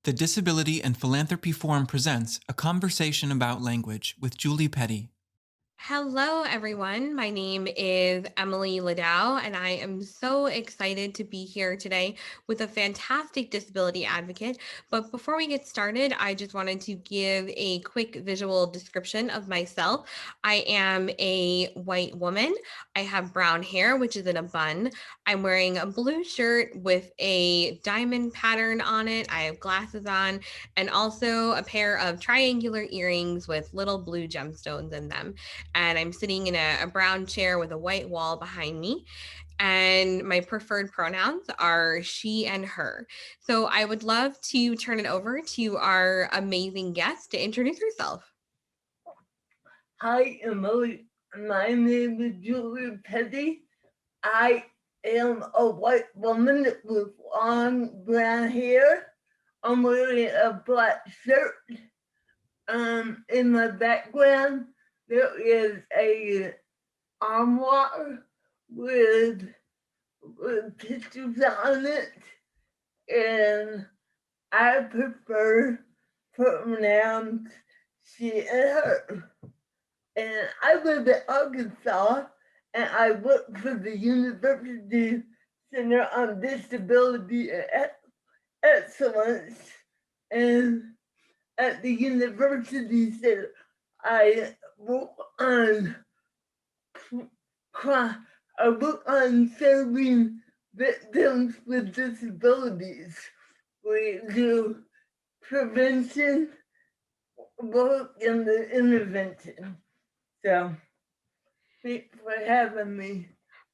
The Disability and Philanthropy Forum presents a conversation about language with Julie Petty. Hello, everyone. My name is Emily Ladow, and I am so excited to be here today with a fantastic disability advocate. But before we get started, I just wanted to give a quick visual description of myself. I am a white woman. I have brown hair, which is in a bun. I'm wearing a blue shirt with a diamond pattern on it. I have glasses on, and also a pair of triangular earrings with little blue gemstones in them, and I'm sitting in a brown chair with a white wall behind me. And my preferred pronouns are she and her. So I would love to turn it over to our amazing guest to introduce herself. Hi, Emily. My name is Julie Petty. I am a white woman with long brown hair. I'm wearing a black shirt. In my background, there is a armoire with, with pictures on it, and I prefer pronouns she and her. And I live in Arkansas, and I work for the University Center on Disability and Excellence. And at the University Center, I work on I work on serving victims with disabilities. We do prevention work and the intervention. So thanks for having me.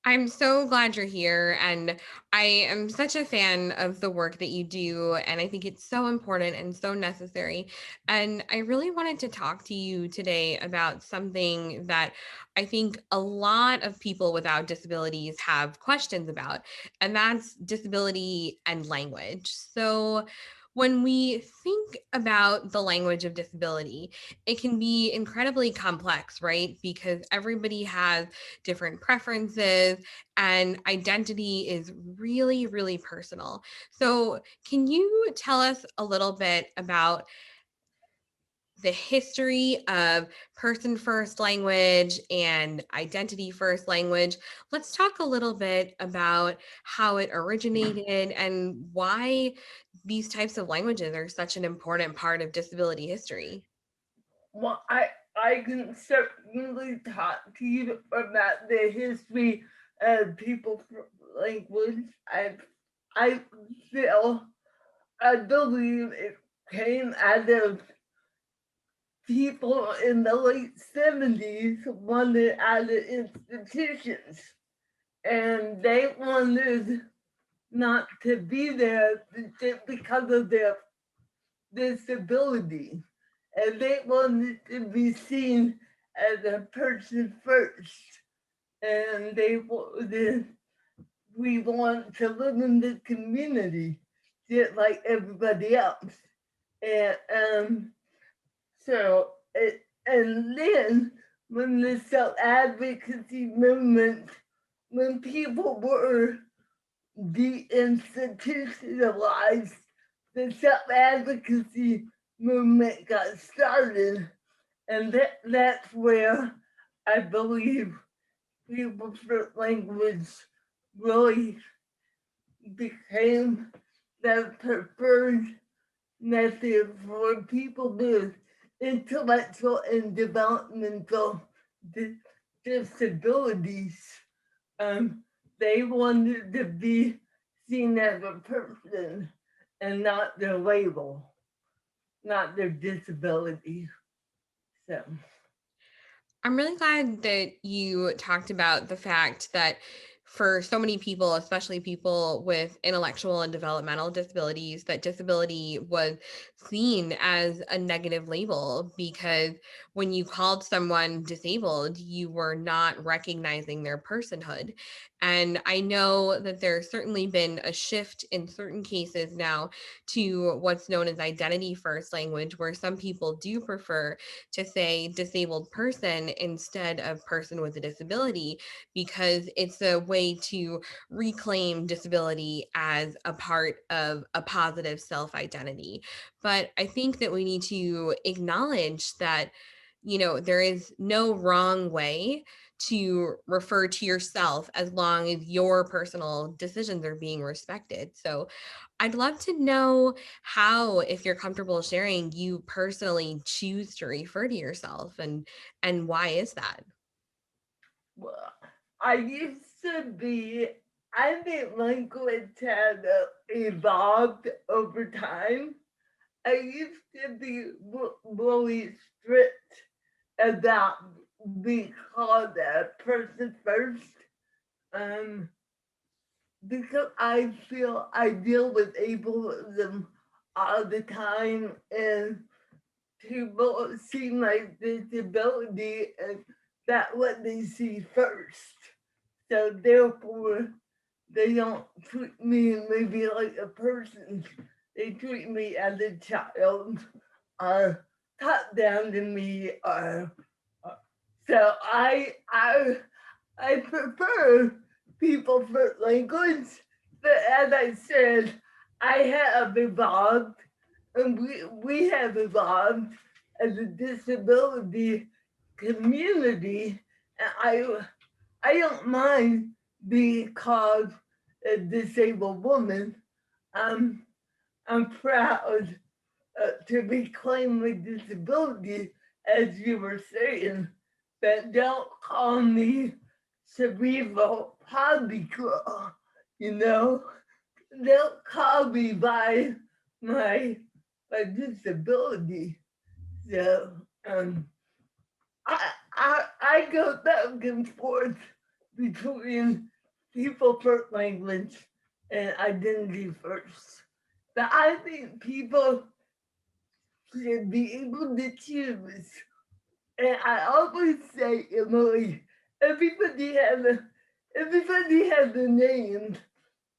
I'm so glad you're here. And I am such a fan of the work that you do. And I think it's so important and so necessary. And I really wanted to talk to you today about something that I think a lot of people without disabilities have questions about, and that's disability and language. So, when we think about the language of disability, it can be incredibly complex, right? Because everybody has different preferences, and identity is really, really personal. So, can you tell us a little bit about the history of person first language and identity first language? Let's talk a little bit about how it originated and why these types of languages are such an important part of disability history. Well, I can certainly talk to you about the history of people language. I feel I believe it came out of people in the late 70s wanted out of institutions, and they wanted not to be there because of their disability, and they wanted to be seen as a person first, and they wanted we want to live in the community just like everybody else, and and then when the self advocacy movement, when people were deinstitutionalized, the self advocacy movement got started, and that's where I believe people's first language really became the preferred method for people with intellectual and developmental di- disabilities. Um, they wanted to be seen as a person and not their label, not their disability. So, I'm really glad that you talked about the fact that for so many people, especially people with intellectual and developmental disabilities, that disability was seen as a negative label, because when you called someone disabled, you were not recognizing their personhood. And I know that there's certainly been a shift in certain cases now to what's known as identity first language, where some people do prefer to say disabled person instead of person with a disability, because it's a way to reclaim disability as a part of a positive self identity. But I think that we need to acknowledge that, there is no wrong way to refer to yourself as long as your personal decisions are being respected. So I'd love to know how, if you're comfortable sharing, you personally choose to refer to yourself, and why is that? Well, I used to be, I think language had evolved over time. I used to be really strict about being called a person first. Um, because I feel I deal with ableism all the time, and people see my disability and that what they see first. So therefore, they don't treat me maybe like a person. They treat me as a child, or talk down to me, or so I prefer people for language, but as I said, I have evolved, and we have evolved as a disability community, and I don't mind being called a disabled woman. I'm I'm proud to reclaim my disability, as you were saying, but don't call me cerebral palsy girl, you know? Don't call me by my my disability. So I go back and forth between people first language and identity first. But I think people should be able to choose. And I always say, Emily, everybody has a name.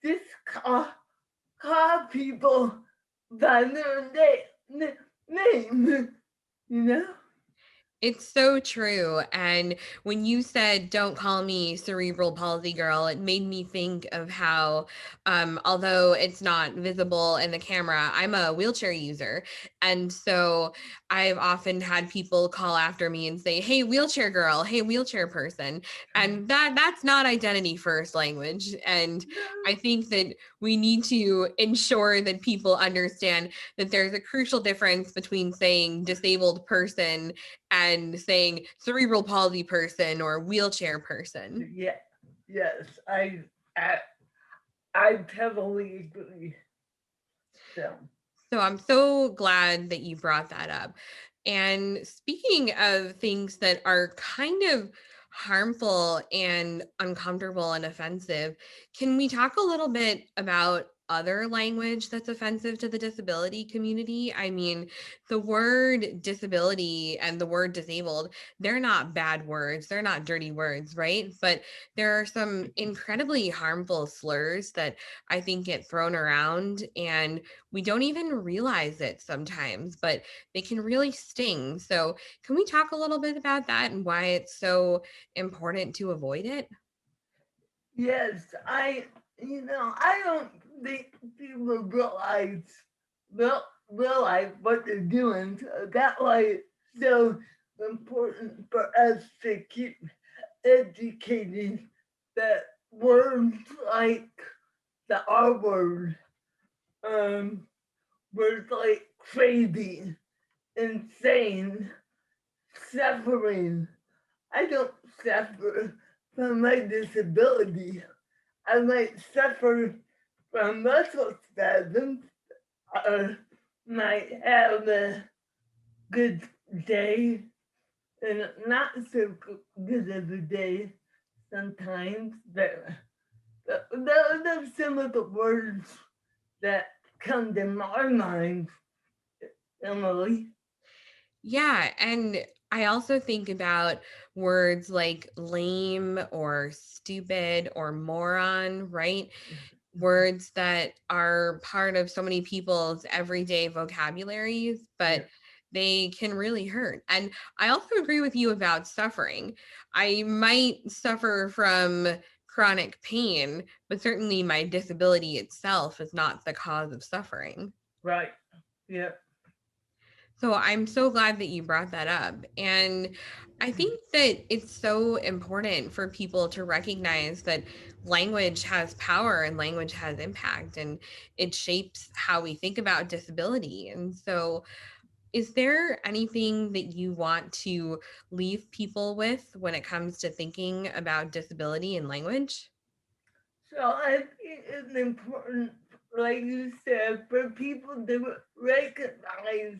Just call people by their name, you know? It's so true. And when you said, don't call me cerebral palsy girl, it made me think of how, although it's not visible in the camera, I'm a wheelchair user. And so I've often had people call after me and say, hey, wheelchair girl, hey, wheelchair person. And that's not identity first language. And I think that we need to ensure that people understand that there's a crucial difference between saying disabled person and saying cerebral palsy person or wheelchair person. Yeah, yes, I, I totally agree. So, So I'm so glad that you brought that up. And speaking of things that are kind of harmful and uncomfortable and offensive, can we talk a little bit about other language that's offensive to the disability community? I mean, the word disability and the word disabled, they're not bad words, they're not dirty words, right? But there are some incredibly harmful slurs that I think get thrown around, and we don't even realize it sometimes, but they can really sting. So, can we talk a little bit about that and why it's so important to avoid it? yes, I don't think people realize what they're doing. So that's why it's so important for us to keep educating that words like the R word, um, words like crazy, insane, suffering. I don't suffer from my disability. I might suffer from muscle spasms, or might have a good day and not so good of a day sometimes. But those are some of the words that come to my mind, Emily. Yeah, and I also think about words like lame or stupid or moron, right? Words that are part of so many people's everyday vocabularies, Yeah. but they can really hurt. And I also agree with you about suffering. I might suffer from chronic pain, but certainly my disability itself is not the cause of suffering. Right. Yeah. So I'm so glad that you brought that up. And I think that it's so important for people to recognize that language has power and language has impact and it shapes how we think about disability. And so, is there anything that you want to leave people with when it comes to thinking about disability and language? So I think it's important, like you said, for people to recognize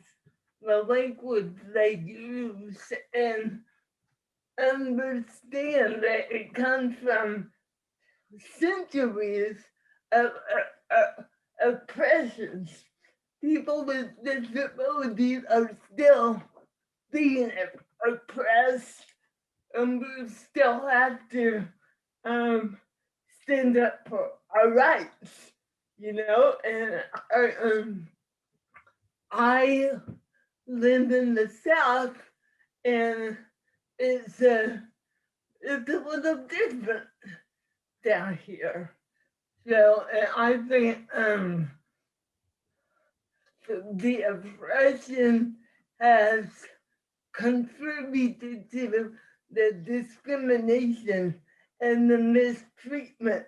the language they use and understand that it comes from centuries of, oppressions. People with disabilities are still being oppressed, and we still have to um, stand up for our rights, you know. And I live in the South, and it's it's a little different down here. So, and I think the oppression has contributed to the discrimination and the mistreatment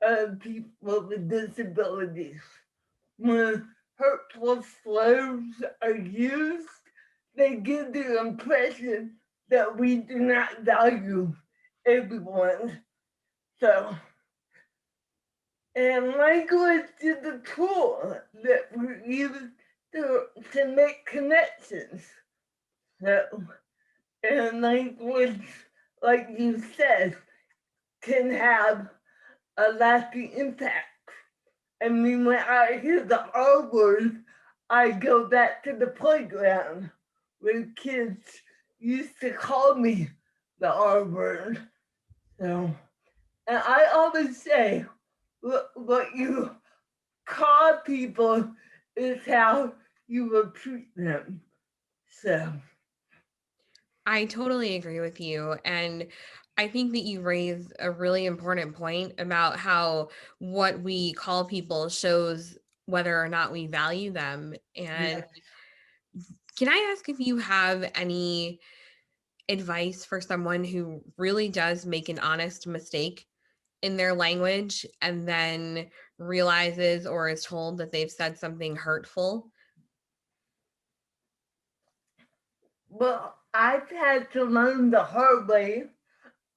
of people with disabilities. When hurtful slurs are used, they give the impression that we do not value everyone. So, and language is a tool that we use to make connections. So, and language, like you said, can have a lasting impact. I mean, when I hear the R word, I go back to the playground where kids used to call me the R word. So, and I always say, what you call people is how you will treat them. So, I totally agree with you. And I think that you raise a really important point about how what we call people shows whether or not we value them. yeah. And can I ask if you have any advice for someone who really does make an honest mistake in their language and then realizes or is told that they've said something hurtful? Well, I've had to learn the hard way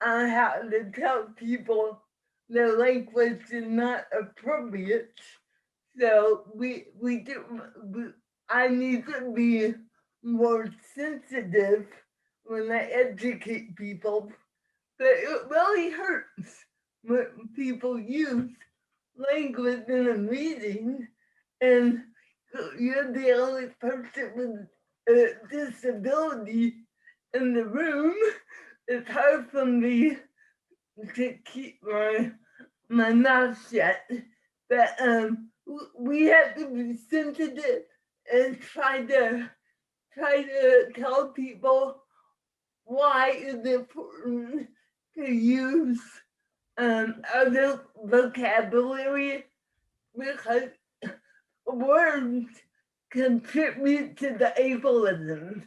on how to tell people their language is not appropriate. So I need to be more sensitive when I educate people. But it really hurts when people use language in a meeting and you're the only person with a disability in the room. It's hard for me to keep my mouth shut. But we have to be sensitive and try to tell people why it's important to use other vocabulary because words contribute to the ableism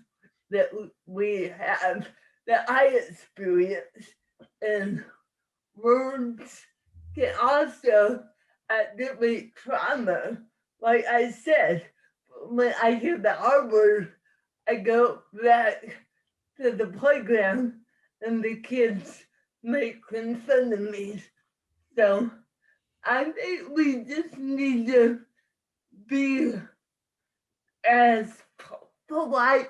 that we have, that I experience, and words can also activate trauma. Like I said, when I hear the R word, I go back to the playground and the kids making fun of me. So I think we just need to be as polite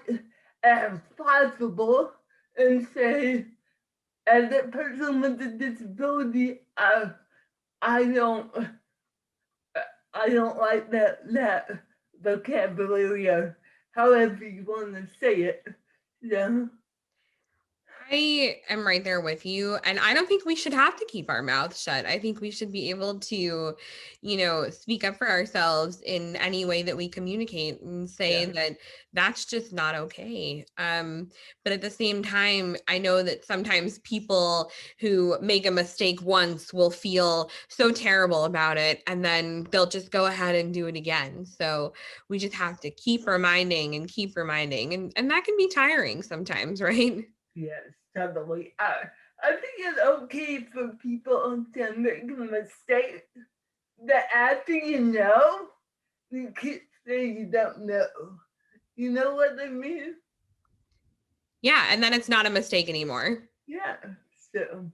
as possible and say, as a person with a disability, I don't I don't like that vocabulary or however you want to say it. Yeah. I am right there with you. And I don't think we should have to keep our mouths shut. I think we should be able to, speak up for ourselves in any way that we communicate and say Yeah. that that's just not okay. But at the same time, I know that sometimes people who make a mistake once will feel so terrible about it and then they'll just go ahead and do it again. So we just have to keep reminding and keep reminding. And that can be tiring sometimes, right? Yes, totally. I think it's okay for people to make a mistake. That after you know, you can't say you don't know. You know what I mean? Yeah, and then it's not a mistake anymore. Yeah. So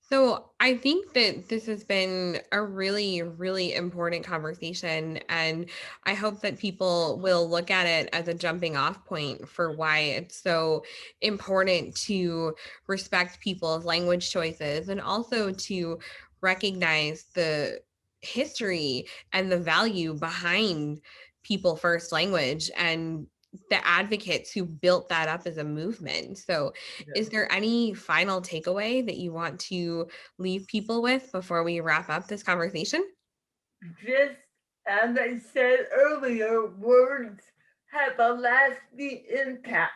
So I think that this has been a really, really important conversation. And I hope that people will look at it as a jumping off point for why it's so important to respect people's language choices and also to recognize the history and the value behind people first language and the advocates who built that up as a movement. So is yeah. there any final takeaway that you want to leave people with before we wrap up this conversation? Just as I said earlier, words have a lasting impact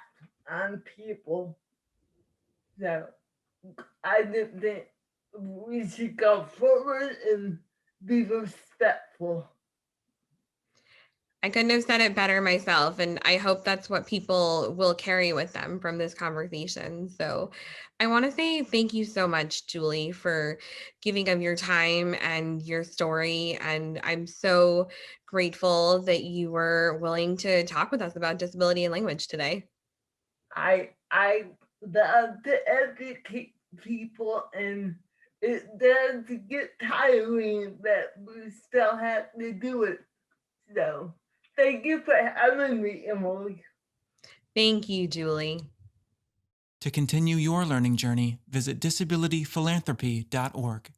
on people. So I just think we should go forward and be respectful. I couldn't have said it better myself. And I hope that's what people will carry with them from this conversation. So I want to say thank you so much, Julie, for giving of your time and your story. And I'm so grateful that you were willing to talk with us about disability and language today. I love to educate people, and it does get tiring that we still have to do it. So thank you for having me, Emily. Thank you, Julie. To continue your learning journey, visit disabilityphilanthropy.org.